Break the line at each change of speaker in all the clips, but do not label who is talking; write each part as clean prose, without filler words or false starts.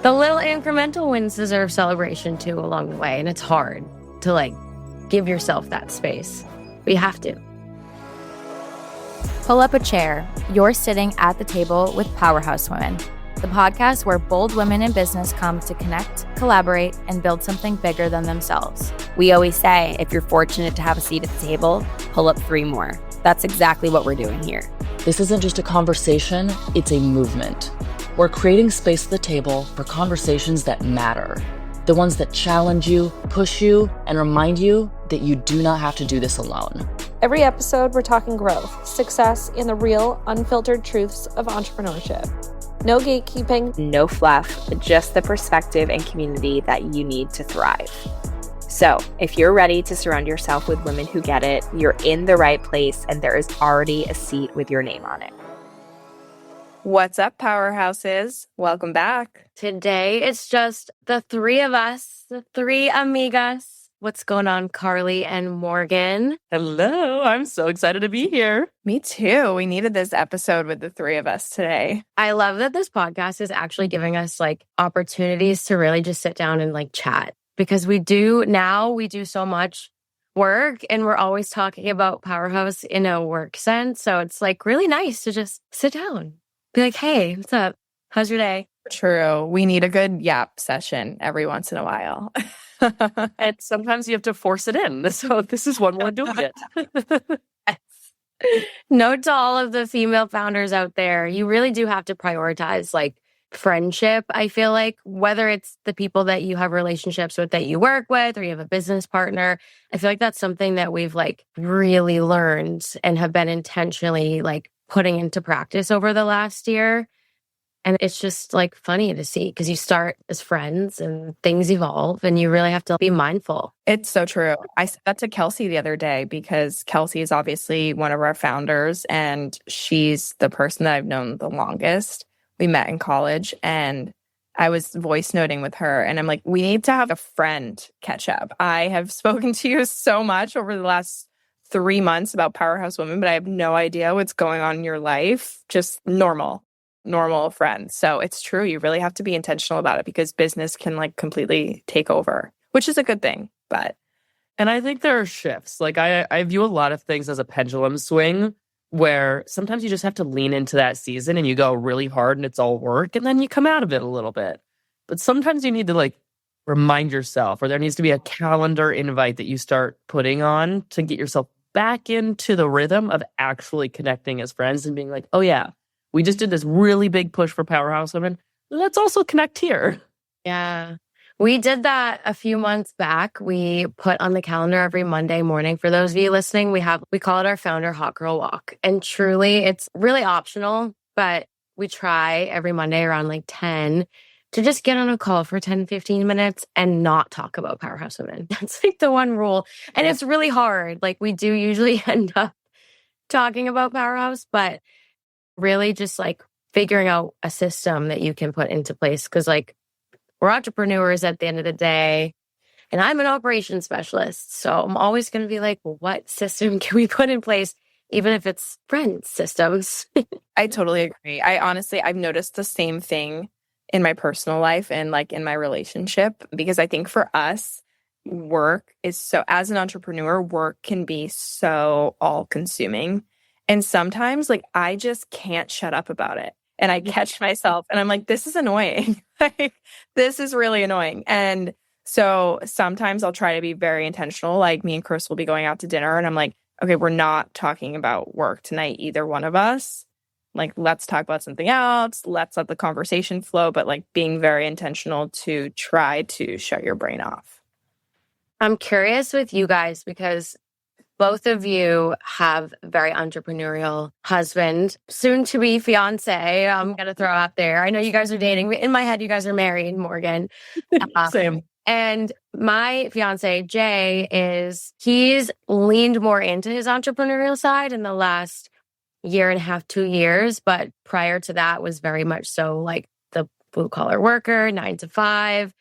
The little incremental wins deserve celebration too along the way. And it's hard to like give yourself that space. But you have to.
Pull up a chair. You're sitting at the table with Powerhouse Women, the podcast where bold women in business come to connect, collaborate, and build something bigger than themselves.
We always say, if you're fortunate to have a seat at the table, pull up 3 more. That's exactly what we're doing here.
This isn't just a conversation, it's a movement. We're creating space at the table for conversations that matter. The ones that challenge you, push you, and remind you that you do not have to do this alone.
Every episode, we're talking growth, success, and the real, unfiltered truths of entrepreneurship. No gatekeeping,
no fluff, just the perspective and community that you need to thrive. So, if you're ready to surround yourself with women who get it, you're in the right place, and there is already a seat with your name on it. What's up, powerhouses? Welcome back.
Today, it's just the 3 of us, the 3 amigas. What's going on, Carley and Morgan?
Hello. I'm so excited to be here.
Me too. We needed this episode with the 3 of us today.
I love that this podcast is actually giving us like opportunities to really just sit down and like chat, because we do so much work and we're always talking about Powerhouse in a work sense. So it's like really nice to just sit down, be like, hey, what's up? How's your day?
True. We need a good yap session every once in a while.
And sometimes you have to force it in. So this is one way of doing it.
Yes. Note to all of the female founders out there, you really do have to prioritize like friendship. I feel like whether it's the people that you have relationships with that you work with or you have a business partner, I feel like that's something that we've like really learned and have been intentionally like putting into practice over the last year. And it's just like funny to see because you start as friends and things evolve and you really have to be mindful.
It's so true. I said that to Kelsey the other day because Kelsey is obviously one of our founders and she's the person that I've known the longest. We met in college and I was voice noting with her and I'm like, we need to have a friend catch up. I have spoken to you so much over the last 3 months about Powerhouse Women, but I have no idea what's going on in your life. Just normal friends. So it's true. You really have to be intentional about it because business can like completely take over, which is a good thing.
And I think there are shifts. Like I view a lot of things as a pendulum swing where sometimes you just have to lean into that season and you go really hard and it's all work and then you come out of it a little bit. But sometimes you need to like remind yourself, or there needs to be a calendar invite that you start putting on to get yourself back into the rhythm of actually connecting as friends and being like, oh yeah, we just did this really big push for Powerhouse Women. Let's also connect here.
Yeah. We did that a few months back. We put on the calendar every Monday morning. For those of you listening, we call it our founder hot girl walk. And truly, it's really optional, but we try every Monday around like 10 to just get on a call for 10, 15 minutes and not talk about Powerhouse Women. That's like the one rule. And it's really hard. Like we do usually end up talking about Powerhouse, but really just like figuring out a system that you can put into place. Because like we're entrepreneurs at the end of the day, and I'm an operations specialist. So I'm always going to be like, well, what system can we put in place, even if it's friend systems?
I totally agree. I've noticed the same thing in my personal life and like in my relationship, because I think for us, work is so, as an entrepreneur, work can be so all consuming. And sometimes like I just can't shut up about it. And I catch myself and I'm like, this is annoying. Like, this is really annoying. And so sometimes I'll try to be very intentional. Like me and Chris will be going out to dinner and I'm like, okay, we're not talking about work tonight, either one of us. Like, let's talk about something else. Let's let the conversation flow, but like being very intentional to try to shut your brain off.
I'm curious with you guys because both of you have a very entrepreneurial husband, soon to be fiance. I'm going to throw out there. I know you guys are dating. In my head, you guys are married, Morgan.
Same.
And my fiance, Jay, he's leaned more into his entrepreneurial side in the last year and a half, 2 years. But prior to that was very much so like the blue collar worker, 9 to 5.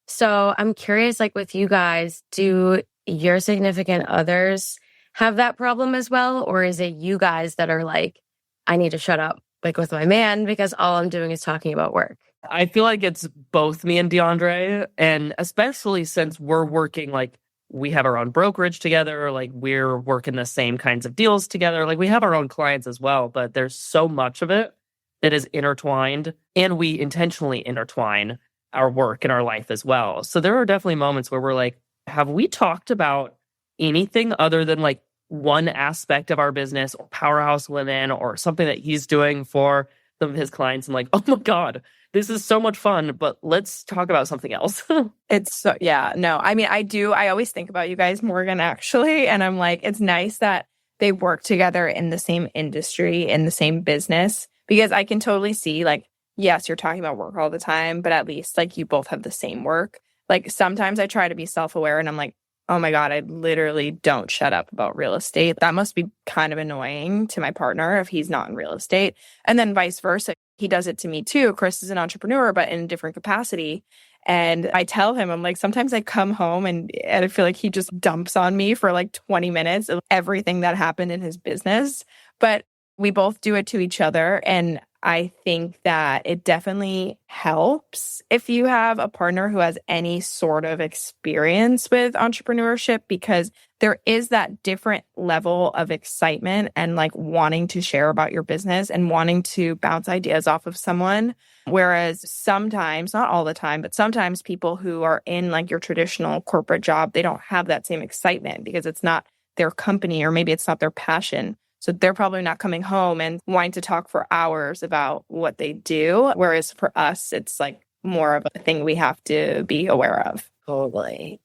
So I'm curious, like with you guys, do your significant others have that problem as well? Or is it you guys that are like, I need to shut up like with my man because all I'm doing is talking about work?
I feel like it's both me and DeAndre, and especially since we're working, like, we have our own brokerage together, like, we're working the same kinds of deals together, like, we have our own clients as well, but there's so much of it that is intertwined, and we intentionally intertwine our work and our life as well. So there are definitely moments where we're like, have we talked about anything other than like one aspect of our business or Powerhouse Women or something that he's doing for some of his clients? And like, oh my God, this is so much fun, but let's talk about something else.
It's so, yeah, no, I mean, I always think about you guys, Morgan, actually. And I'm like, it's nice that they work together in the same industry, in the same business, because I can totally see, like, yes, you're talking about work all the time, but at least like you both have the same work. Like sometimes I try to be self-aware and I'm like, oh my God, I literally don't shut up about real estate. That must be kind of annoying to my partner if he's not in real estate. And then vice versa. He does it to me too. Chris is an entrepreneur, but in a different capacity. And I tell him, I'm like, sometimes I come home and I feel like he just dumps on me for like 20 minutes of everything that happened in his business. But we both do it to each other. And I think that it definitely helps if you have a partner who has any sort of experience with entrepreneurship, because there is that different level of excitement and like wanting to share about your business and wanting to bounce ideas off of someone. Whereas sometimes, not all the time, but sometimes people who are in like your traditional corporate job, they don't have that same excitement because it's not their company or maybe it's not their passion. So they're probably not coming home and wanting to talk for hours about what they do. Whereas for us, it's like more of a thing we have to be aware of.
Totally.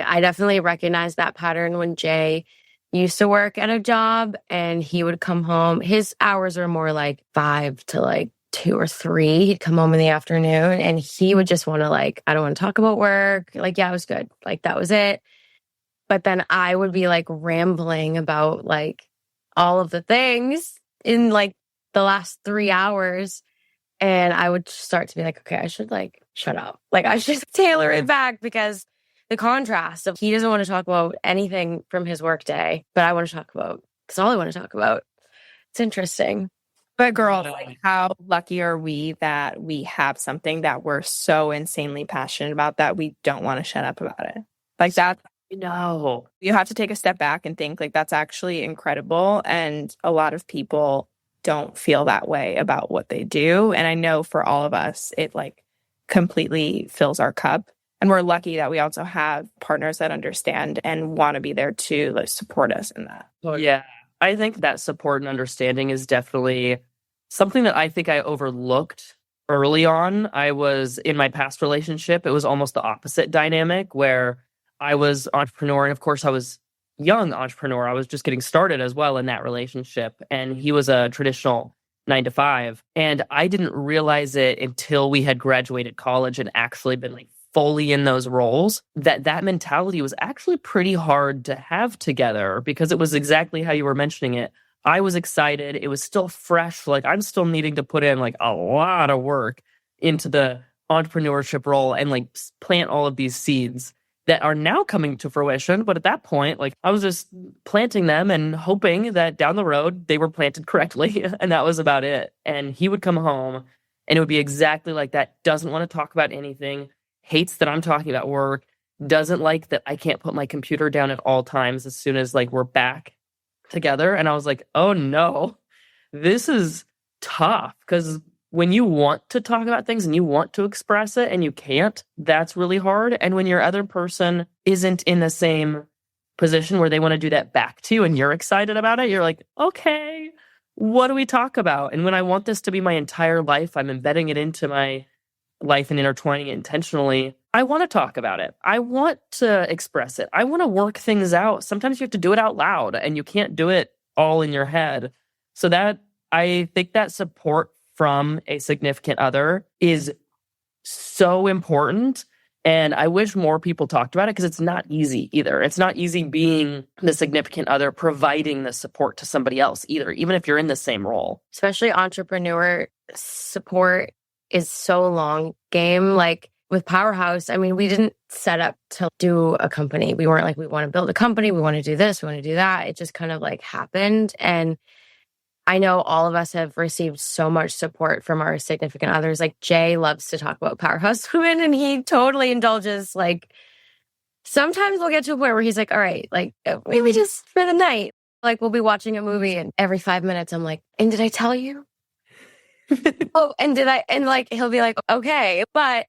I definitely recognize that pattern when Jay used to work at a job and he would come home. His hours are more like 5 to like 2 or 3. He'd come home in the afternoon and he would just want to like, I don't want to talk about work. Like, yeah, it was good. Like that was it. But then I would be like rambling about like all of the things in like the last 3 hours. And I would start to be like, okay, I should like shut up. Like I should tailor it back because the contrast of he doesn't want to talk about anything from his work day, but I want to talk about, because all I want to talk about. It's interesting.
But girls, like how lucky are we that we have something that we're so insanely passionate about that we don't want to shut up about it. Like that.
No,
You have to take a step back and think like that's actually incredible. And a lot of people don't feel that way about what they do. And I know for all of us, it like completely fills our cup. And we're lucky that we also have partners that understand and want to be there to like support us in that.
Yeah, I think that support and understanding is definitely something that I think I overlooked early on. I was in my past relationship, it was almost the opposite dynamic where I was entrepreneur, and of course I was young entrepreneur. I was just getting started as well in that relationship, and he was a traditional 9 to 5. And I didn't realize it until we had graduated college and actually been like fully in those roles, that mentality was actually pretty hard to have together because it was exactly how you were mentioning it. I was excited. It was still fresh. Like I'm still needing to put in like a lot of work into the entrepreneurship role and like plant all of these seeds that are now coming to fruition. But at that point, like I was just planting them and hoping that down the road they were planted correctly. And that was about it. And he would come home and it would be exactly like that. Doesn't want to talk about anything, hates that I'm talking about work, doesn't like that I can't put my computer down at all times as soon as like we're back together. And I was like, oh no, this is tough, because when you want to talk about things and you want to express it and you can't, that's really hard. And when your other person isn't in the same position where they want to do that back to you and you're excited about it, you're like, okay, what do we talk about? And when I want this to be my entire life, I'm embedding it into my life and intertwining it intentionally. I want to talk about it. I want to express it. I want to work things out. Sometimes you have to do it out loud and you can't do it all in your head. So that, I think that support from a significant other is so important. And I wish more people talked about it because it's not easy either. It's not easy being the significant other, providing the support to somebody else either, even if you're in the same role.
Especially entrepreneur support is so long game. Like with Powerhouse, I mean, we didn't set up to do a company. We weren't like, we want to build a company. We want to do this. We want to do that. It just kind of like happened. And I know all of us have received so much support from our significant others. Like Jay loves to talk about powerhouse women, and he totally indulges. Like sometimes we'll get to a point where he's like, all right, like maybe just for the night. Like we'll be watching a movie and every 5 minutes I'm like, and did I tell you? Oh, and did I? And like he'll be like, okay. But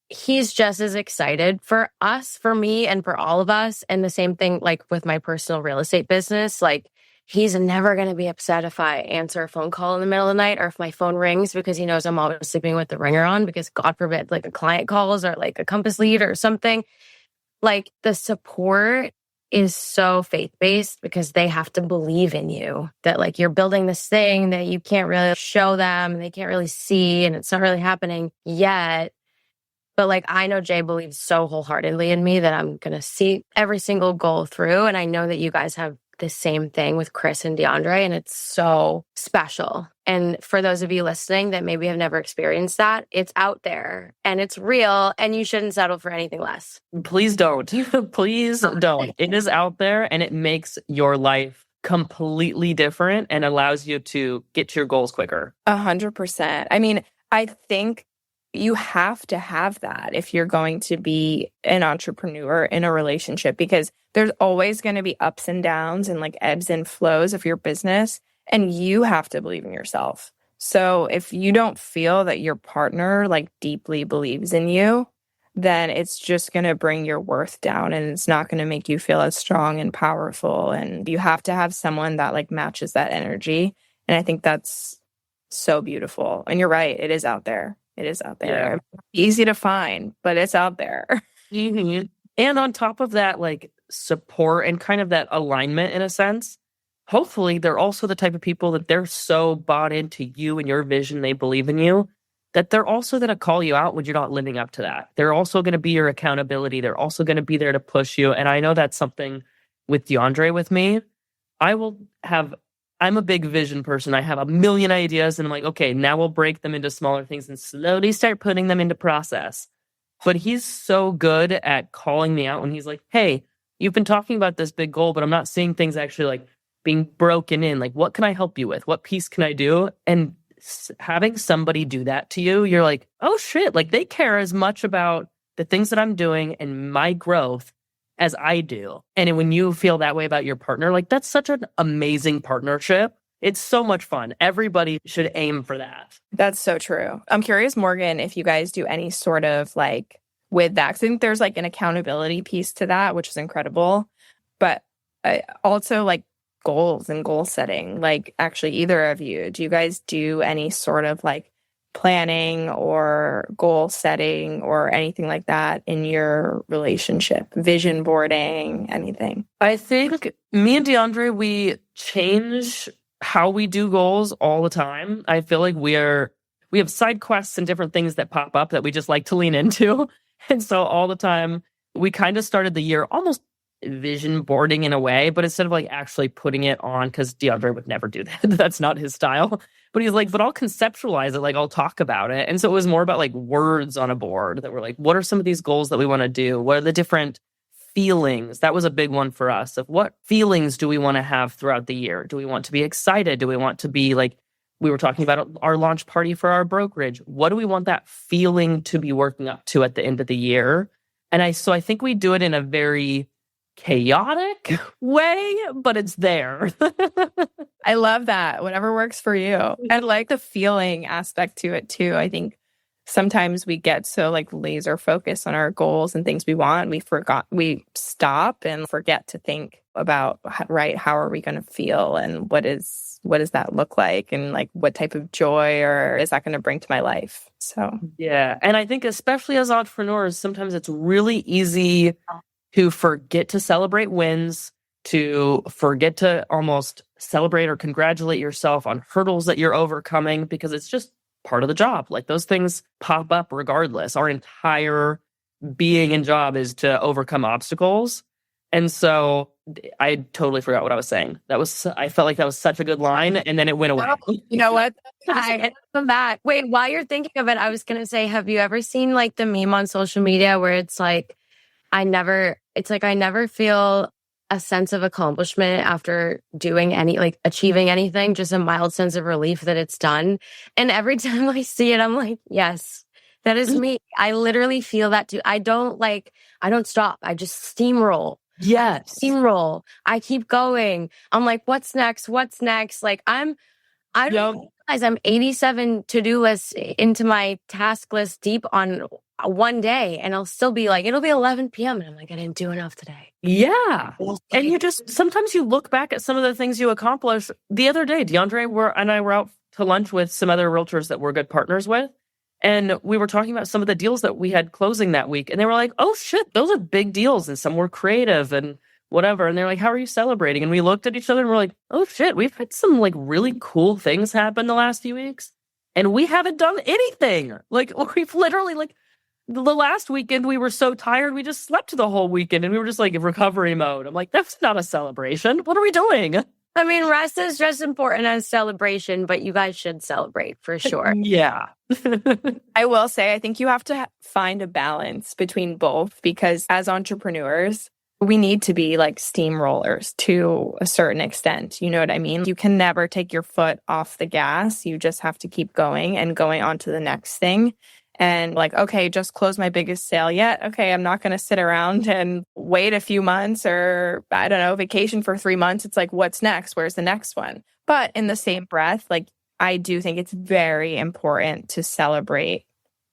he's just as excited for us, for me, and for all of us. And the same thing like with my personal real estate business. Like he's never going to be upset if I answer a phone call in the middle of the night or if my phone rings, because he knows I'm always sleeping with the ringer on, because God forbid like a client calls or like a Compass lead or something. Like the support is so faith-based because they have to believe in you, that like you're building this thing that you can't really show them and they can't really see and it's not really happening yet. But like I know Jay believes so wholeheartedly in me that I'm going to see every single goal through. And I know that you guys have the same thing with Chris and DeAndre, and it's so special. And for those of you listening that maybe have never experienced that, it's out there and it's real, and you shouldn't settle for anything less.
Please don't. Please don't. It is out there, and it makes your life completely different and allows you to get to your goals quicker.
100%. I mean, I think you have to have that if you're going to be an entrepreneur in a relationship, because there's always going to be ups and downs and like ebbs and flows of your business, and you have to believe in yourself. So if you don't feel that your partner like deeply believes in you, then it's just going to bring your worth down, and it's not going to make you feel as strong and powerful. And you have to have someone that like matches that energy. And I think that's so beautiful. And you're right. It is out there. It is out there. Yeah. Easy to find, but it's out there.
Mm-hmm. And on top of that, like support and kind of that alignment in a sense, hopefully they're also the type of people that they're so bought into you and your vision, they believe in you, that they're also going to call you out when you're not living up to that. They're also going to be your accountability. They're also going to be there to push you. And I know that's something with DeAndre with me. I'm a big vision person. I have a million ideas and I'm like, okay, now we'll break them into smaller things and slowly start putting them into process. But he's so good at calling me out when he's like, hey, you've been talking about this big goal, but I'm not seeing things actually like being broken in. Like, what can I help you with? What piece can I do? And having somebody do that to you, you're like, oh shit, like they care as much about the things that I'm doing and my growth as I do. And when you feel that way about your partner, like that's such an amazing partnership. It's so much fun. Everybody should aim for that.
That's so true. I'm curious, Morgan, if you guys do any sort of like with that, 'cause I think there's like an accountability piece to that, which is incredible. But also like goals and goal setting, like actually either of you, do you guys do any sort of like planning or goal setting or anything like that in your relationship? Vision boarding, anything?
I think me and DeAndre, we change how we do goals all the time. I feel like we have side quests and different things that pop up that we just like to lean into. And so all the time we kind of started the year almost vision boarding in a way, but instead of like actually putting it on, because DeAndre would never do that. That's not his style. But he's like, but I'll conceptualize it, like I'll talk about it. And so it was more about like words on a board that were like, what are some of these goals that we want to do? What are the different feelings? That was a big one for us, of what feelings do we want to have throughout the year? Do we want to be excited? Do we want to be like, we were talking about our launch party for our brokerage. What do we want that feeling to be working up to at the end of the year? And I think we do it in a very chaotic way, but it's there.
I love that. Whatever works for you. I like the feeling aspect to it too. I think sometimes we get so like laser focused on our goals and things we want. We stop and forget to think about, right, how are we going to feel and what does that look like, and like what type of joy or is that going to bring to my life? So
yeah. And I think especially as entrepreneurs, sometimes it's really easy to forget to celebrate wins, to forget to almost celebrate or congratulate yourself on hurdles that you're overcoming, because it's just part of the job. Like those things pop up regardless. Our entire being and job is to overcome obstacles. And so I totally forgot what I was saying. I felt like that was such a good line, and then it went away.
You know what?
I love that. Wait, while you're thinking of it, I was going to say, have you ever seen like the meme on social media where it's like, I never feel a sense of accomplishment after doing achieving anything, just a mild sense of relief that it's done. And every time I see it, I'm like, yes, that is me. I literally feel that too. I don't stop. I just steamroll.
Yes.
Steamroll. I keep going. I'm like, what's next? What's next? Like I don't realize I'm 87 to-do lists into my task list deep on one day, and I'll still be like, it'll be 11 p.m. and I'm like, I didn't do enough today.
Yeah. And sometimes you look back at some of the things you accomplished. The other day, DeAndre and I were out to lunch with some other realtors that we're good partners with. And we were talking about some of the deals that we had closing that week. And they were like, oh shit, those are big deals. And some were creative and whatever. And they're like, how are you celebrating? And we looked at each other and we're like, oh shit, we've had some like really cool things happen the last few weeks. And we haven't done anything. Like we've literally the last weekend, we were so tired, we just slept the whole weekend and we were just like in recovery mode. I'm like, that's not a celebration. What are we doing?
I mean, rest is just important as celebration, but you guys should celebrate for sure.
Yeah.
I will say, I think you have to find a balance between both, because as entrepreneurs, we need to be like steamrollers to a certain extent. You know what I mean? You can never take your foot off the gas. You just have to keep going and going on to the next thing. And like, okay, just close my biggest sale yet. Okay, I'm not going to sit around and wait a few months or, I don't know, vacation for 3 months. It's like, what's next? Where's the next one? But in the same breath, like, I do think it's very important to celebrate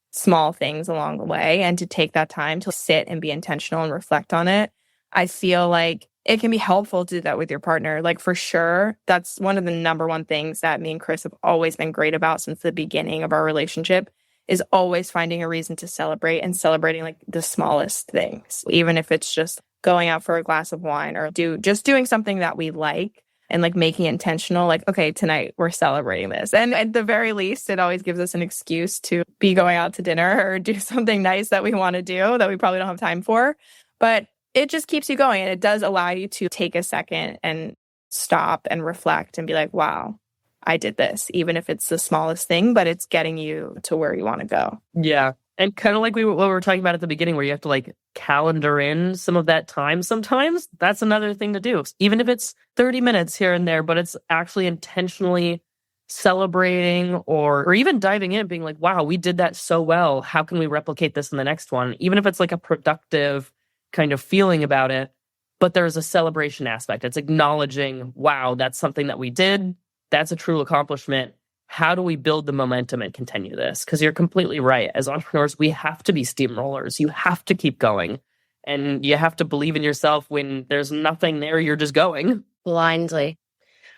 small things along the way and to take that time to sit and be intentional and reflect on it. I feel like it can be helpful to do that with your partner. Like, for sure, that's one of the number one things that me and Chris have always been great about since the beginning of our relationship, is always finding a reason to celebrate and celebrating like the smallest things, even if it's just going out for a glass of wine or just doing something that we like and like making it intentional. Like, okay, tonight we're celebrating this. And at the very least, it always gives us an excuse to be going out to dinner or do something nice that we want to do that we probably don't have time for. But it just keeps you going. And it does allow you to take a second and stop and reflect and be like, wow, I did this, even if it's the smallest thing, but it's getting you to where you want to go.
Yeah. And kind of like what we were talking about at the beginning, where you have to like calendar in some of that time sometimes. That's another thing to do. Even if it's 30 minutes here and there, but it's actually intentionally celebrating or even diving in, being like, wow, we did that so well. How can we replicate this in the next one? Even if it's like a productive kind of feeling about it, but there's a celebration aspect. It's acknowledging, wow, that's something that we did. That's a true accomplishment. How do we build the momentum and continue this? Because you're completely right. As entrepreneurs, we have to be steamrollers. You have to keep going. And you have to believe in yourself when there's nothing there, you're just going.
Blindly.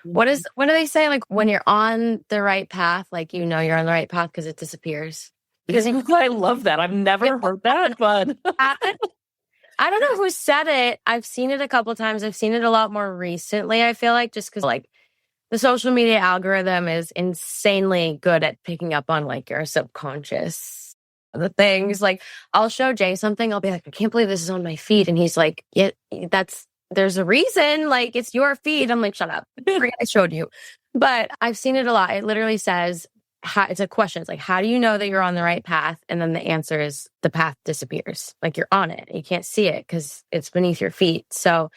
What do they say? Like, when you're on the right path, like, you know you're on the right path because it disappears.
Because I love that. I've never heard that, but
I don't know who said it. I've seen it a couple of times. I've seen it a lot more recently, I feel like, just because like the social media algorithm is insanely good at picking up on like your subconscious, the things. Like, I'll show Jay something, I'll be like, I can't believe this is on my feed. And he's like, yeah, there's a reason, like, it's your feed. I'm like, shut up. I showed you. But I've seen it a lot. It literally says, it's a question. It's like, how do you know that you're on the right path? And then the answer is the path disappears. Like, you're on it. You can't see it because it's beneath your feet. So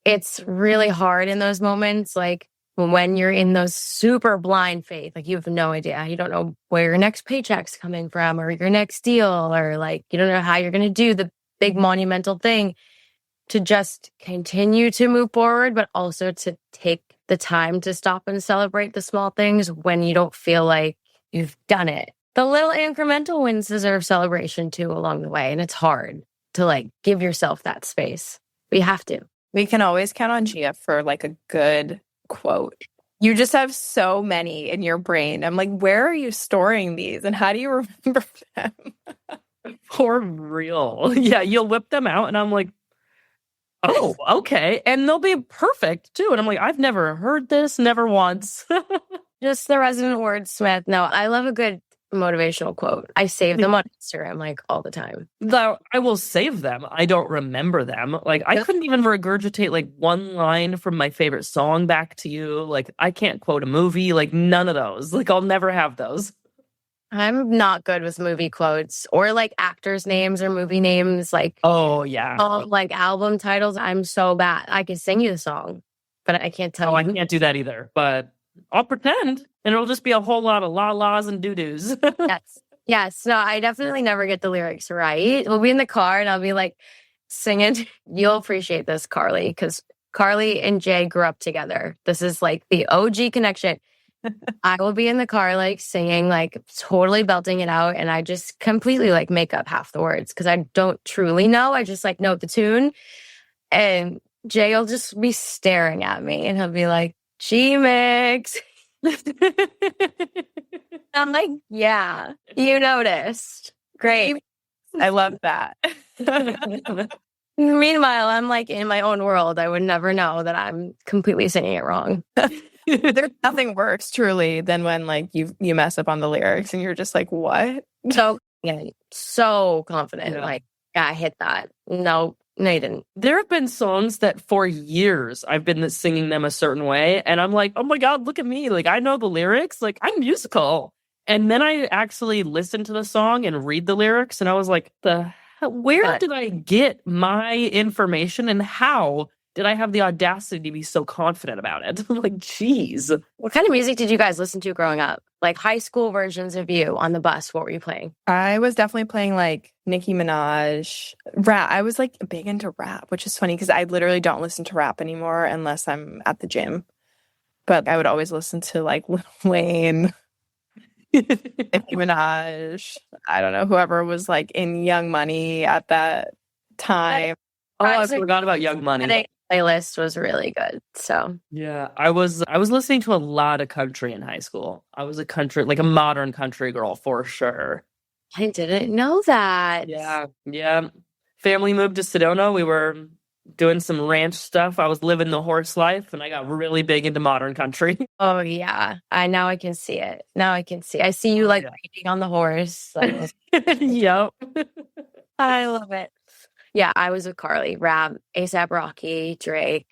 it's really hard in those moments. Like, when you're in those super blind faith, like, you have no idea. You don't know where your next paycheck's coming from or your next deal, or like, you don't know how you're going to do the big monumental thing, to just continue to move forward, but also to take the time to stop and celebrate the small things when you don't feel like you've done it. The little incremental wins deserve celebration too along the way. And it's hard to like give yourself that space. But you have to.
We can always count on Gia for like a good quote. You just have so many in your brain. I'm like, where are you storing these and how do you remember them?
For real. Yeah, you'll whip them out and I'm like, oh, okay. And they'll be perfect too. And I'm like, I've never heard this, never once.
Just the resident wordsmith. No, I love a good motivational quote. I save them on Instagram like all the time.
Though I will save them. I don't remember them. Like, I couldn't even regurgitate like one line from my favorite song back to you. Like, I can't quote a movie, like none of those. Like, I'll never have those.
I'm not good with movie quotes or like actors' names or movie names, like
Oh, yeah.
like album titles. I'm so bad. I can sing you the song, but I can't tell
Oh,
you.
I can't do that either, but I'll pretend and it'll just be a whole lot of la-las and doo-doos.
Yes. Yes. No, I definitely never get the lyrics right. We'll be in the car and I'll be like singing. You'll appreciate this, Carley, because Carley and Jay grew up together. This is like the OG connection. I will be in the car, like singing, like totally belting it out. And I just completely like make up half the words because I don't truly know. I just like know the tune. And Jay will just be staring at me and he'll be like, G-Mix. I'm like, yeah, you noticed. Great.
I love that.
Meanwhile, I'm like in my own world. I would never know that I'm completely singing it wrong.
There's nothing worse, truly, than when like you mess up on the lyrics and you're just like, what?
So yeah, so confident.
Yeah.
Like, yeah, I hit that. No, you didn't.
There have been songs that for years I've been singing them a certain way. And I'm like, oh my God, look at me. Like, I know the lyrics. Like, I'm musical. And then I actually listened to the song and read the lyrics. And I was like, where did I get my information and how did I have the audacity to be so confident about it? Like, geez.
What kind of music did you guys listen to growing up? Like high school versions of you on the bus. What were you playing?
I was definitely playing like Nicki Minaj, rap. I was like big into rap, which is funny because I literally don't listen to rap anymore unless I'm at the gym. But I would always listen to like Lil Wayne, Nicki Minaj. I don't know, whoever was like in Young Money at that time.
Oh, I forgot about Young Money.
The playlist was really good. So
yeah, I was listening to a lot of country in high school. I was a modern country girl for sure.
I didn't know that.
Yeah. Family moved to Sedona. We were doing some ranch stuff. I was living the horse life, and I got really big into modern country.
Oh yeah, now I can see it. Now I can see. I see you like riding on the horse. Like,
Yep.
I love it. Yeah, I was with Carley, rap, A$AP Rocky, Drake,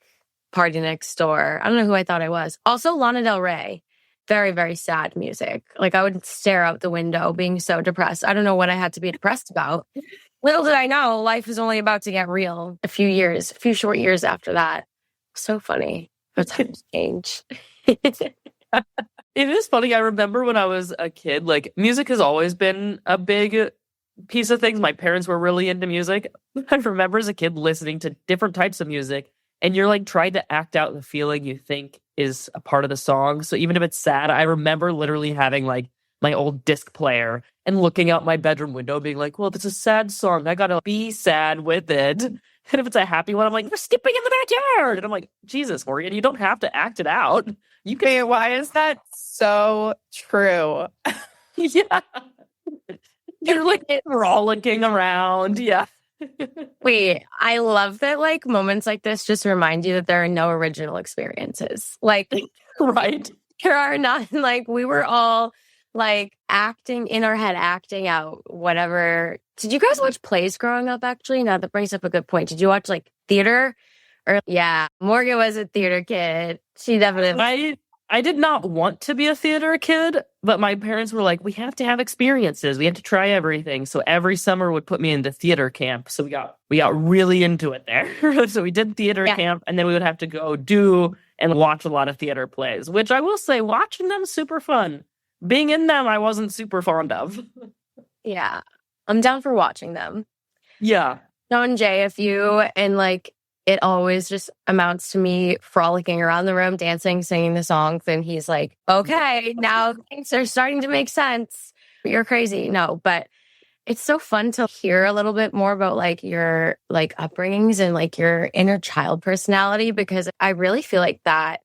Party Next Door. I don't know who I thought I was. Also, Lana Del Rey. Very, very sad music. Like I would stare out the window being so depressed. I don't know what I had to be depressed about. Little did I know, life is only about to get real. A few short years after that. So funny. But times change.
It is funny. I remember when I was a kid, like music has always been a big piece of things. My parents were really into music. I remember as a kid listening to different types of music, and you're like trying to act out the feeling you think is a part of the song. So even if it's sad, I remember literally having like my old disc player and looking out my bedroom window being like, well, if it's a sad song, I gotta be sad with it. And if it's a happy one, I'm like, we're skipping in the backyard. And I'm like, Jesus, Morgan, you don't have to act it out. You can.
Wait, why is that so true?
Yeah. You're like frolicking around. Yeah.
Wait, I love that like moments like this just remind you that there are no original experiences. Like,
right.
There are not, like, we were all like acting in our head, acting out whatever. Did you guys watch plays growing up, actually? Now that brings up a good point. Did you watch like theater? Or yeah, Morgan was a theater kid. She definitely.
I did not want to be a theater kid, but my parents were like, we have to have experiences. We have to try everything. So every summer would put me into theater camp. So we got really into it there. So we did theater camp, and then we would have to go do and watch a lot of theater plays, which I will say, watching them super fun. Being in them, I wasn't super fond of.
Yeah. I'm down for watching them.
Yeah.
Knowing Jay, if you and like it always just amounts to me frolicking around the room, dancing, singing the songs. And he's like, okay, now things are starting to make sense. You're crazy. No, but it's so fun to hear a little bit more about like your like upbringings and like your inner child personality, because I really feel like that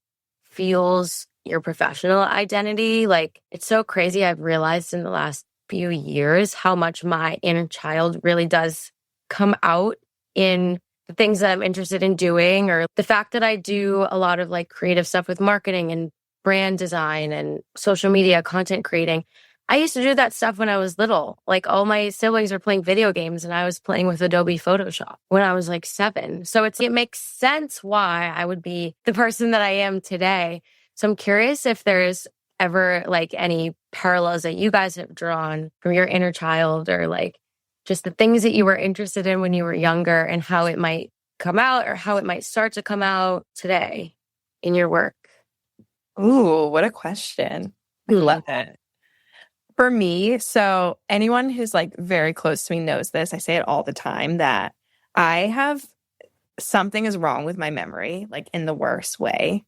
fuels your professional identity. Like it's so crazy. I've realized in the last few years how much my inner child really does come out in the things that I'm interested in doing, or the fact that I do a lot of like creative stuff with marketing and brand design and social media content creating. I used to do that stuff when I was little. Like all my siblings are playing video games and I was playing with Adobe Photoshop when I was like 7. So it makes sense why I would be the person that I am today. So I'm curious if there's ever like any parallels that you guys have drawn from your inner child, or like just the things that you were interested in when you were younger and how it might come out or how it might start to come out today in your work?
Ooh, what a question. I love it. For me, so anyone who's like very close to me knows this. I say it all the time that I have something is wrong with my memory, like in the worst way,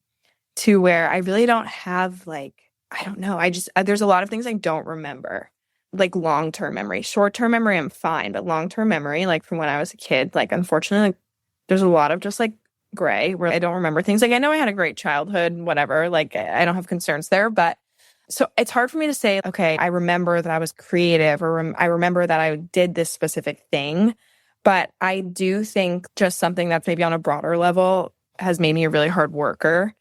to where I really don't have like, I don't know. There's a lot of things I don't remember, like long-term memory. Short-term memory, I'm fine, but long-term memory, like from when I was a kid, like unfortunately, like, there's a lot of just like gray where I don't remember things. Like I know I had a great childhood, whatever, like I don't have concerns there, but so it's hard for me to say, okay, I remember that I was creative or I remember that I did this specific thing. But I do think just something that's maybe on a broader level has made me a really hard worker.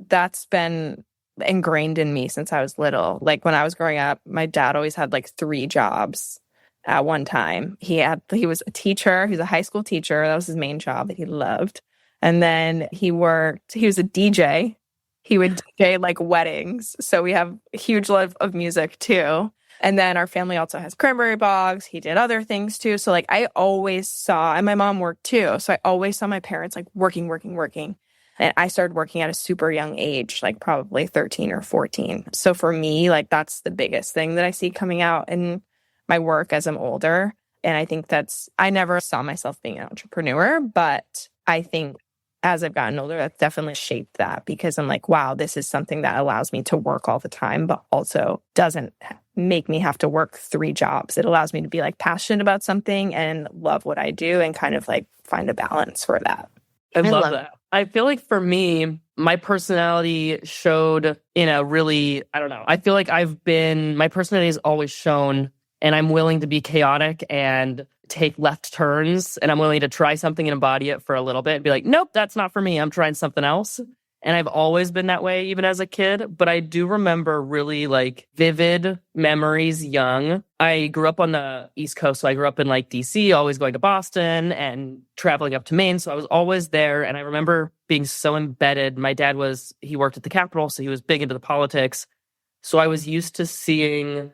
That's been ingrained in me since I was little. Like when I was growing up, my dad always had like 3 jobs at one time. He was a teacher. He was a high school teacher. That was his main job that he loved. And then he was a DJ. He would DJ like weddings. So we have a huge love of music too. And then our family also has cranberry bogs. He did other things too. So like I always saw, and my mom worked too. So I always saw my parents like working. And I started working at a super young age, like probably 13 or 14. So for me, like that's the biggest thing that I see coming out in my work as I'm older. And I think I never saw myself being an entrepreneur, but I think as I've gotten older, that's definitely shaped that because I'm like, wow, this is something that allows me to work all the time, but also doesn't make me have to work 3 jobs. It allows me to be like passionate about something and love what I do and kind of like find a balance for that.
I love that. I feel like for me, my personality showed in a really, I don't know. I feel like my personality has always shown, and I'm willing to be chaotic and take left turns, and I'm willing to try something and embody it for a little bit and be like, nope, that's not for me. I'm trying something else. And I've always been that way, even as a kid. But I do remember really like vivid memories young. I grew up on the East Coast. So I grew up in like DC, always going to Boston and traveling up to Maine. So I was always there. And I remember being so embedded. My dad he worked at the Capitol, so he was big into the politics. So I was used to seeing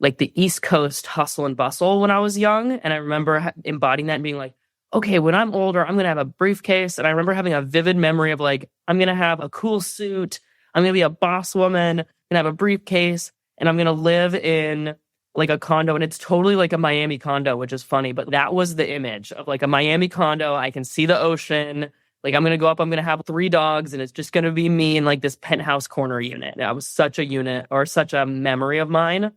like the East Coast hustle and bustle when I was young. And I remember embodying that and being like, okay, when I'm older, I'm going to have a briefcase. And I remember having a vivid memory of like, I'm going to have a cool suit. I'm going to be a boss woman and have a briefcase. And I'm going to live in like a condo. And it's totally like a Miami condo, which is funny. But that was the image of like a Miami condo. I can see the ocean. Like I'm going to go up, I'm going to have 3 dogs and it's just going to be me in like this penthouse corner unit. That was such a unit or such a memory of mine.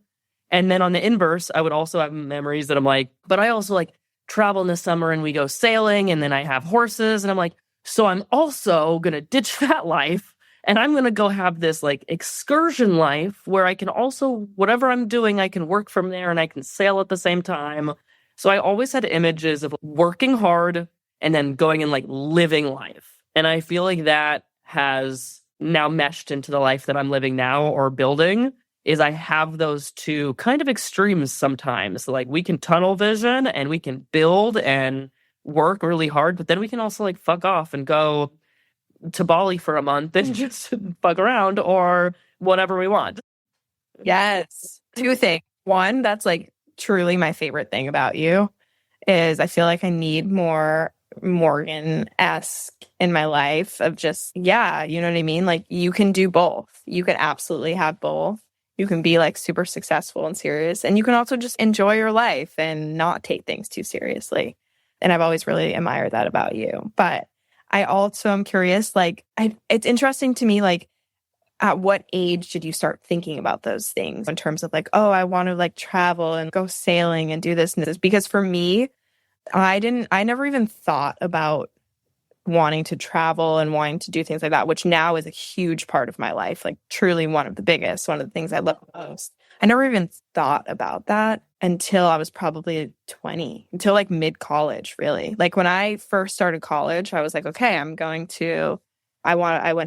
And then on the inverse, I would also have memories that I'm like, but I also like travel in the summer and we go sailing and then I have horses. And I'm like, so I'm also going to ditch that life and I'm going to go have this like excursion life where I can also, whatever I'm doing, I can work from there and I can sail at the same time. So I always had images of working hard and then going and like living life. And I feel like that has now meshed into the life that I'm living now or building. Is I have those 2 kind of extremes sometimes. Like we can tunnel vision and we can build and work really hard, but then we can also like fuck off and go to Bali for a month and just fuck around or whatever we want.
Yes. 2 things. One, that's like truly my favorite thing about you is I feel like I need more Morgan-esque in my life of just, yeah, you know what I mean? Like you can do both. You can absolutely have both. You can be like super successful and serious. And you can also just enjoy your life and not take things too seriously. And I've always really admired that about you. But I also am curious, like, it's interesting to me, like, at what age did you start thinking about those things in terms of like, oh, I want to like travel and go sailing and do this and this? Because for me, I never even thought about wanting to travel and wanting to do things like that, which now is a huge part of my life, like truly one of the things I love most. I never even thought about that until I was probably 20, until like mid-college, really. Like when I first started college, I was like, okay, I went to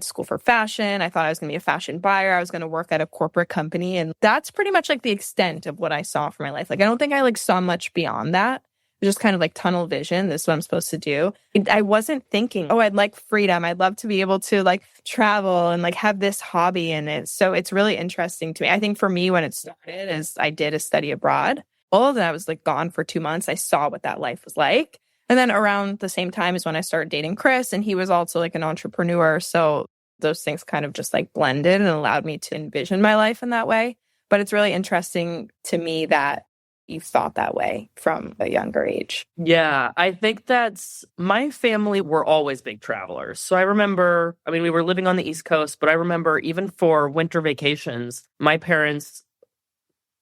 school for fashion. I thought I was going to be a fashion buyer. I was going to work at a corporate company. And that's pretty much like the extent of what I saw for my life. Like, I don't think I like saw much beyond that. just kind of like tunnel vision. This is what I'm supposed to do. I wasn't thinking, oh, I'd like freedom. I'd love to be able to like travel and like have this hobby in it. So it's really interesting to me. I think for me, when it started, is I did a study abroad. All of that, I was like gone for 2 months. I saw what that life was like. And then around the same time is when I started dating Chris, and he was also like an entrepreneur. So those things kind of just like blended and allowed me to envision my life in that way. But it's really interesting to me that you thought that way from a younger age.
Yeah, I think that's my family were always big travelers. So I remember, I mean, we were living on the East Coast, but I remember even for winter vacations, my parents,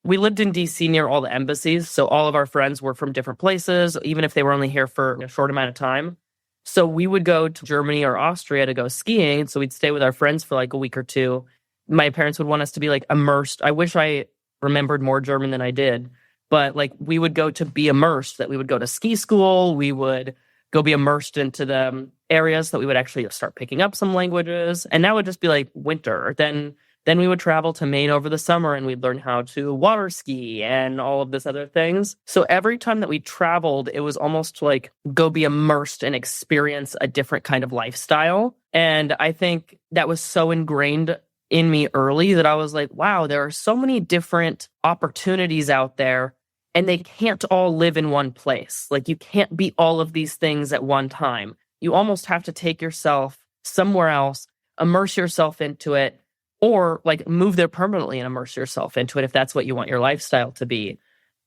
we lived in DC near all the embassies. So all of our friends were from different places, even if they were only here for a short amount of time. So we would go to Germany or Austria to go skiing. So we'd stay with our friends for like a week or two. My parents would want us to be like immersed. I wish I remembered more German than I did. But like we would go to be immersed, that we would go to ski school. We would go be immersed into the areas that we would actually start picking up some languages. And that would just be like winter. Then we would travel to Maine over the summer and we'd learn how to water ski and all of this other things. So every time that we traveled, it was almost like go be immersed and experience a different kind of lifestyle. And I think that was so ingrained in me early that I was like, wow, there are so many different opportunities out there. And they can't all live in one place. Like you can't be all of these things at one time. You almost have to take yourself somewhere else, immerse yourself into it, or like move there permanently and immerse yourself into it if that's what you want your lifestyle to be.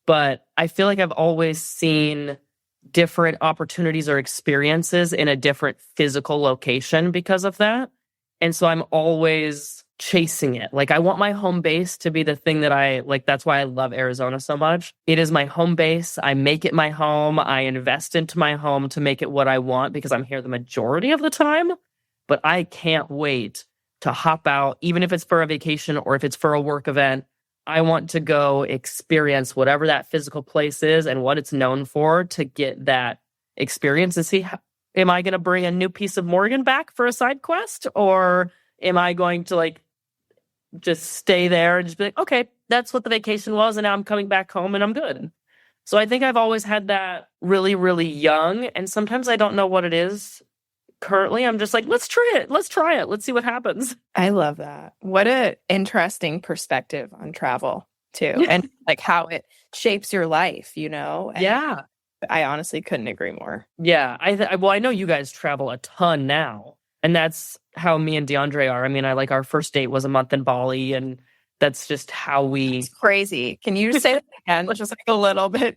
But I feel like I've always seen different opportunities or experiences in a different physical location because of that. And so I'm always chasing it. Like I want my home base to be the thing that I like. That's why I love Arizona so much. It is my home base. I make it my home. I invest into my home to make it what I want because I'm here the majority of the time. But I can't wait to hop out, even if it's for a vacation or if it's for a work event. I want to go experience whatever that physical place is and what it's known for to get that experience and see how, am I going to bring a new piece of Morgan back for a side quest, or am I going to like just stay there and just be like, okay, that's what the vacation was, and now I'm coming back home and I'm good. So I think I've always had that really, really young, and sometimes I don't know what it is. Currently, I'm just like, let's try it. Let's see what happens.
I love that. What an interesting perspective on travel too, and like how it shapes your life, you know? And
yeah.
I honestly couldn't agree more.
Yeah. I know you guys travel a ton now, and that's how me and DeAndre are. I mean, our first date was a month in Bali, and that's just how we...
It's crazy. Can you say that again? Just like a little bit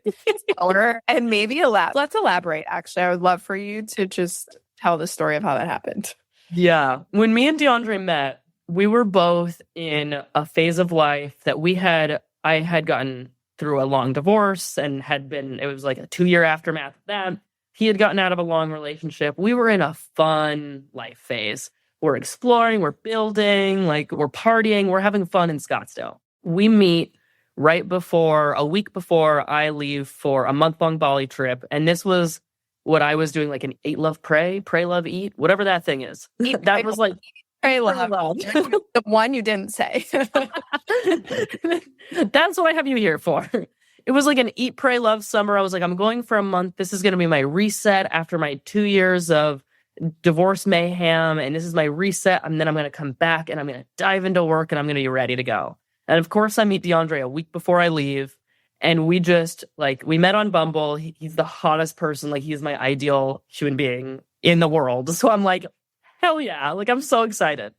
slower and maybe let's elaborate. Actually, I would love for you to just tell the story of how that happened.
Yeah. When me and DeAndre met, we were both in a phase of life that I had gotten through a long divorce and it was like a 2-year aftermath of that. He had gotten out of a long relationship. We were in a fun life phase. We're exploring, we're building, like we're partying, we're having fun in Scottsdale. We meet a week before I leave for a month-long Bali trip. And this was what I was doing, like an Eat, Love, Pray, Love, Eat, whatever that thing is. That was like...
Pray, love. The one you didn't say.
That's what I have you here for. It was like an Eat, Pray, Love summer. I was like, I'm going for a month. This is going to be my reset after my 2 years of divorce mayhem. And this is my reset. And then I'm going to come back and I'm going to dive into work and I'm going to be ready to go. And of course, I meet DeAndre a week before I leave. And we just we met on Bumble. He's the hottest person. Like, he's my ideal human being in the world. So I'm like, hell yeah. Like, I'm so excited.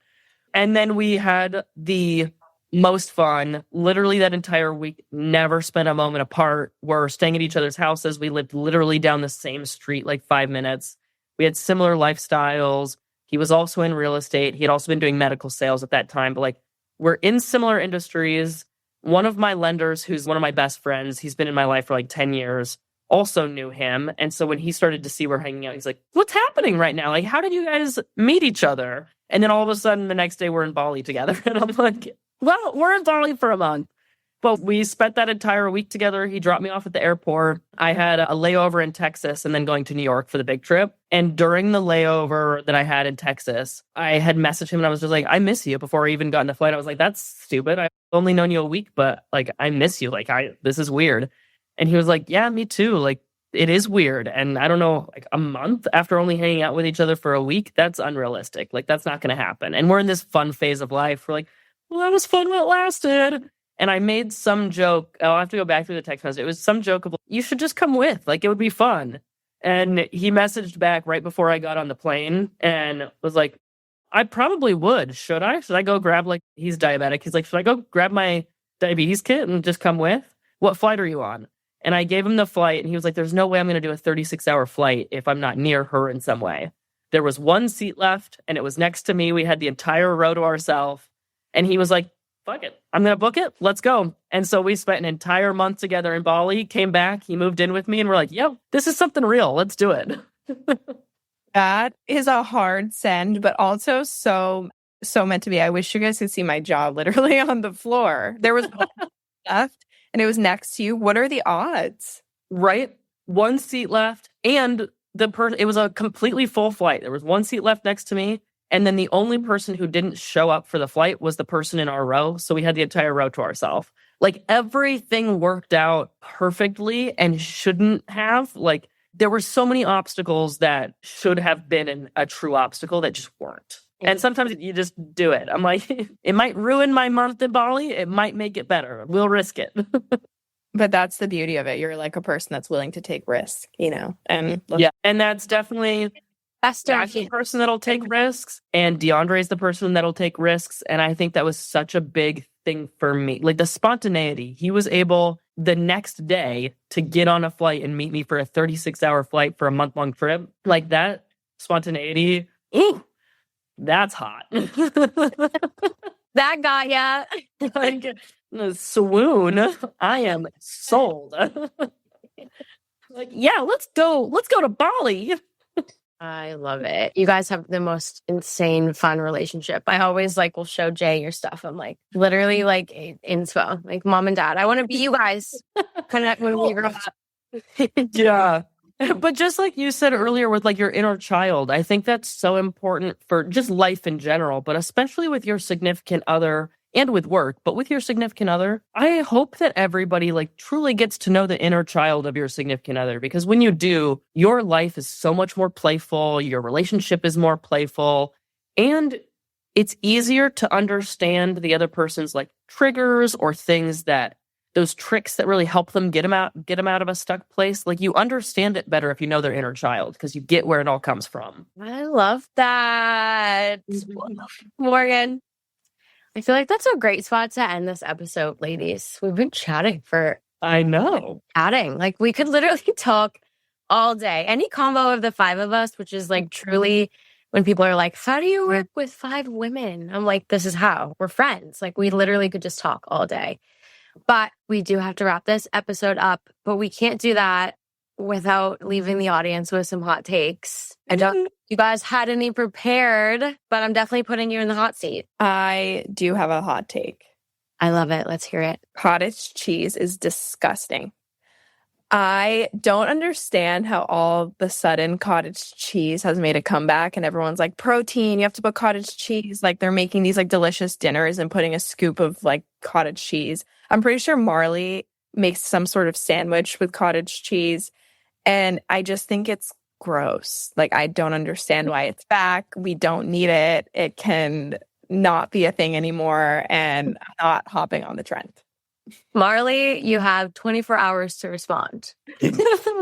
And then we had the most fun. Literally that entire week, never spent a moment apart. We're staying at each other's houses. We lived literally down the same street, like 5 minutes. We had similar lifestyles. He was also in real estate. He had also been doing medical sales at that time. But we're in similar industries. One of my lenders, who's one of my best friends, he's been in my life for 10 years, also knew him. And so when he started to see we're hanging out, he's like, what's happening right now? Like, how did you guys meet each other? And then all of a sudden, the next day, we're in Bali together. And I'm like, well, we're in Bali for a month. But we spent that entire week together. He dropped me off at the airport. I had a layover in Texas and then going to New York for the big trip. And during the layover that I had in Texas, I had messaged him and I was just like, I miss you. Before I even got on the flight, I was like, that's stupid. I've only known you a week, but I miss you. This is weird. And he was like, yeah, me too. it is weird. And I don't know, like a month after only hanging out with each other for a week, that's unrealistic. Like that's not going to happen. And we're in this fun phase of life. We're like, well, that was fun while it lasted. And I made some joke. I'll have to go back through the text message. It was some joke of, you should just come with. Like, it would be fun. And he messaged back right before I got on the plane and was like, I probably would. Should I? Should I go grab, like, he's diabetic. He's like, should I go grab my diabetes kit and just come with? What flight are you on? And I gave him the flight, and he was like, there's no way I'm going to do a 36-hour flight if I'm not near her in some way. There was one seat left, and it was next to me. We had the entire row to ourselves. And he was like, fuck it. I'm going to book it. Let's go. And so we spent an entire month together in Bali, came back, he moved in with me, and we're like, yo, this is something real. Let's do it.
That is a hard send, but also so meant to be. I wish you guys could see my jaw literally on the floor. There was one left, and it was next to you. What are the odds?
Right? One seat left, and it was a completely full flight. There was one seat left next to me. And then the only person who didn't show up for the flight was the person in our row. So we had the entire row to ourselves. Like, everything worked out perfectly and shouldn't have. Like, there were so many obstacles that should have been a true obstacle that just weren't. And sometimes you just do it. I'm like, it might ruin my month in Bali. It might make it better. We'll risk it.
But that's the beauty of it. You're like a person that's willing to take risk, And
yeah, and that's definitely... That's the person that'll take risks, and DeAndre is the person that'll take risks. And I think that was such a big thing for me. Like, the spontaneity. He was able the next day to get on a flight and meet me for a 36-hour flight for a month-long trip. Like, that spontaneity, ooh, that's hot.
That got ya.
Like, swoon. I am sold. Like, yeah, let's go to Bali.
I love it. You guys have the most insane, fun relationship. I always will show Jay your stuff. I'm like, literally inspo, like mom and dad. I want to be you guys connect when we grow up.
Yeah. But just like you said earlier with your inner child, I think that's so important for just life in general, but especially with your significant other and with work, but with your significant other, I hope that everybody truly gets to know the inner child of your significant other, because when you do, your life is so much more playful, your relationship is more playful, and it's easier to understand the other person's triggers or things those tricks that really help them get them out of a stuck place. You understand it better if you know their inner child, because you get where it all comes from.
I love that. Morgan. I feel like that's a great spot to end this episode, ladies. We've been chatting for...
I know.
Chatting. We could literally talk all day. Any combo of the five of us, which is truly when people are like, how do you work with 5 women? I'm like, this is how. We're friends. We literally could just talk all day. But we do have to wrap this episode up. But we can't do that without leaving the audience with some hot takes. I don't... You guys had any prepared, but I'm definitely putting you in the hot seat.
I do have a hot take.
I love it. Let's hear it.
Cottage cheese is disgusting. I don't understand how all of a sudden cottage cheese has made a comeback and everyone's like, protein, you have to put cottage cheese. They're making these delicious dinners and putting a scoop of cottage cheese. I'm pretty sure Marley makes some sort of sandwich with cottage cheese. And I just think it's gross. I don't understand why it's back. We don't need it. It can not be a thing anymore. And I'm not hopping on the trend.
Marley, you have 24 hours to respond.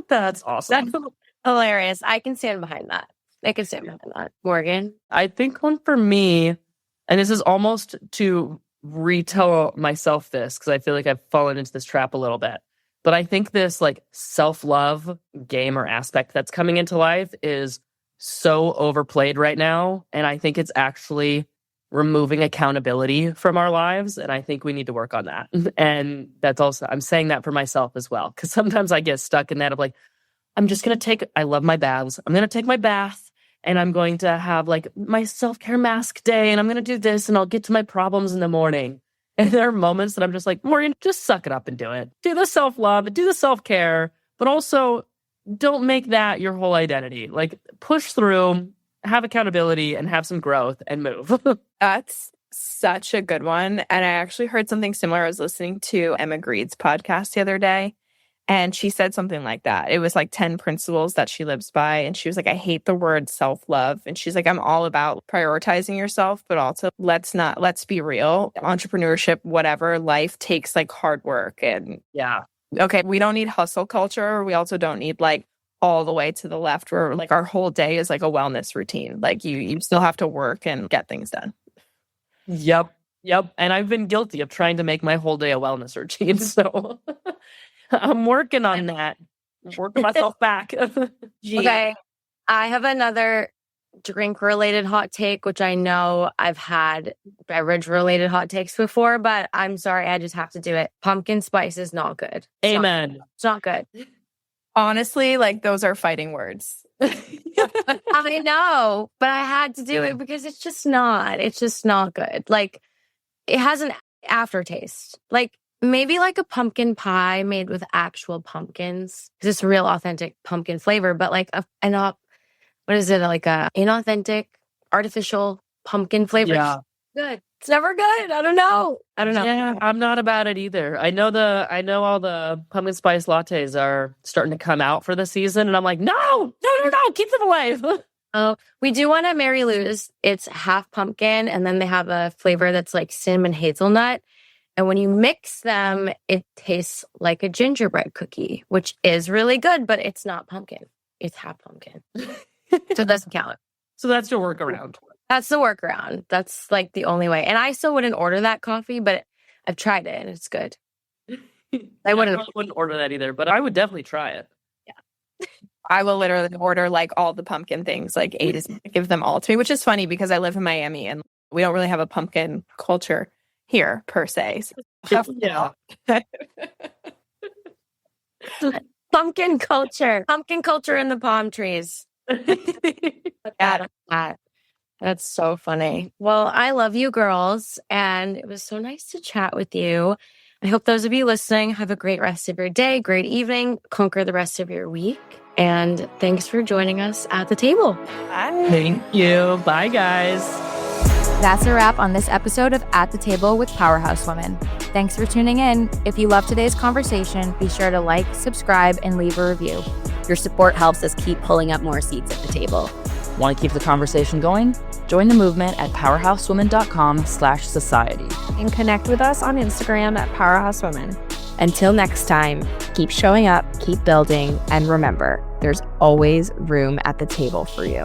That's awesome.
That's hilarious. I can stand behind that. Morgan?
I think one for me, and this is almost to retell myself this, because I feel like I've fallen into this trap a little bit. But I think this self-love game or aspect that's coming into life is so overplayed right now. And I think it's actually removing accountability from our lives. And I think we need to work on that. And that's also, I'm saying that for myself as well. Because sometimes I get stuck in that of I'm just going to I love my baths. I'm going to take my bath and I'm going to have my self-care mask day. And I'm going to do this and I'll get to my problems in the morning. And there are moments that I'm just Morgan, just suck it up and do it. Do the self-love, do the self-care, but also don't make that your whole identity. Push through, have accountability, and have some growth and move.
That's such a good one. And I actually heard something similar. I was listening to Emma Greed's podcast the other day, And she said something like that. It was like 10 principles that she lives by. And she was like, I hate the word self-love. And she's like, I'm all about prioritizing yourself, but also let's be real. Entrepreneurship, whatever, life takes like hard work. And
Yeah.
okay, we don't need hustle culture. We also don't need like all the way to the left where like our whole day is like a wellness routine. Like you still have to work and get things done.
Yep. And I've been guilty of trying to make my whole day a wellness routine. So I'm working on that. Working myself back.
Okay. I have another drink related hot take, which I know I've had beverage related hot takes before, but I'm sorry. I just have to do it. Pumpkin spice is not good.
Amen.
It's not good.
Honestly, like those are fighting words.
I know, but I had to do it because it's just not good. Like it has an aftertaste. Like maybe like a pumpkin pie made with actual pumpkins. Because it's a real authentic pumpkin flavor, but like what is it? Like a inauthentic artificial pumpkin flavor.
Yeah.
Good. It's never good. I don't know.
Yeah, I'm not about it either. I know all the pumpkin spice lattes are starting to come out for the season, and I'm like, no, keep them away.
Oh, we do one at Mary Lou's. It's half pumpkin, and then they have a flavor that's like cinnamon hazelnut. And when you mix them, it tastes like a gingerbread cookie, which is really good, but it's not pumpkin. It's half pumpkin. So it doesn't count.
So that's your workaround.
That's the workaround. That's like the only way. And I still wouldn't order that coffee, but I've tried it and it's good. I wouldn't
order that either, but I would definitely try it.
Yeah.
I will literally order like all the pumpkin things, like A to Z, give them all to me, which is funny because I live in Miami and we don't really have a pumpkin culture here per se. So.
Yeah.
Pumpkin culture in the palm trees. That's so funny. Well, I love you girls, and it was so nice to chat with you. I hope those of you listening have a great rest of your day, great evening, conquer the rest of your week, and thanks for joining us at the table.
Bye.
Thank you. Bye, guys.
That's a wrap on this episode of At the Table with Powerhouse Women. Thanks for tuning in. If you love today's conversation, be sure to like, subscribe, and leave a review.
Your support helps us keep pulling up more seats at the table.
Want to keep the conversation going? Join the movement at powerhousewomen.com/society.
And connect with us on Instagram at Powerhouse Women.
Until next time, keep showing up, keep building, and remember, there's always room at the table for you.